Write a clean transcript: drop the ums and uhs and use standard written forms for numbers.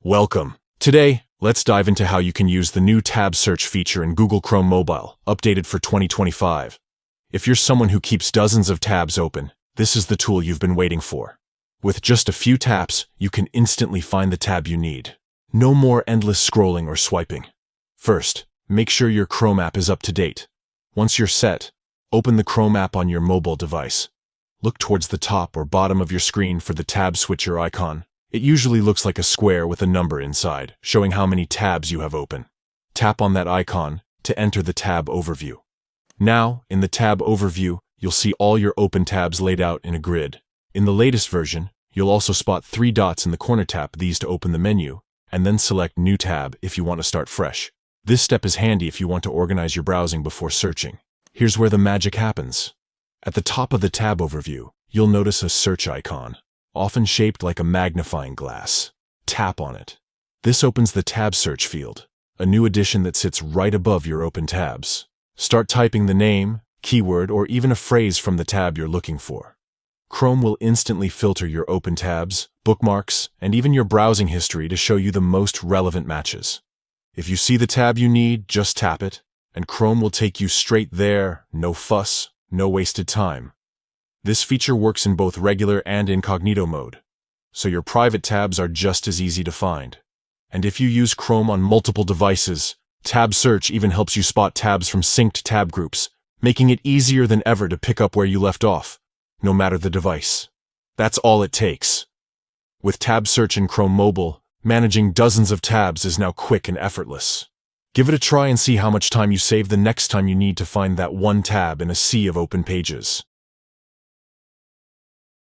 Welcome. Today, let's dive into how you can use the new tab search feature in Google Chrome Mobile, updated for 2025. If you're someone who keeps dozens of tabs open, this is the tool you've been waiting for. With just a few taps, you can instantly find the tab you need. No more endless scrolling or swiping. First, make sure your Chrome app is up to date. Once you're set, open the Chrome app on your mobile device. Look towards the top or bottom of your screen for the tab switcher icon. It usually looks like a square with a number inside, showing how many tabs you have open. Tap on that icon to enter the tab overview. Now, in the tab overview, you'll see all your open tabs laid out in a grid. In the latest version, you'll also spot 3 dots in the corner. Tap these to open the menu, and then select New Tab if you want to start fresh. This step is handy if you want to organize your browsing before searching. Here's where the magic happens. At the top of the tab overview, you'll notice a search icon, often shaped like a magnifying glass. Tap on it. This opens the tab search field, a new addition that sits right above your open tabs. Start typing the name, keyword, or even a phrase from the tab you're looking for. Chrome will instantly filter your open tabs, bookmarks, and even your browsing history to show you the most relevant matches. If you see the tab you need, just tap it, and Chrome will take you straight there. No fuss, no wasted time. This feature works in both regular and incognito mode, so your private tabs are just as easy to find. And if you use Chrome on multiple devices, Tab Search even helps you spot tabs from synced tab groups, making it easier than ever to pick up where you left off, no matter the device. That's all it takes. With Tab Search in Chrome Mobile, managing dozens of tabs is now quick and effortless. Give it a try and see how much time you save the next time you need to find that one tab in a sea of open pages.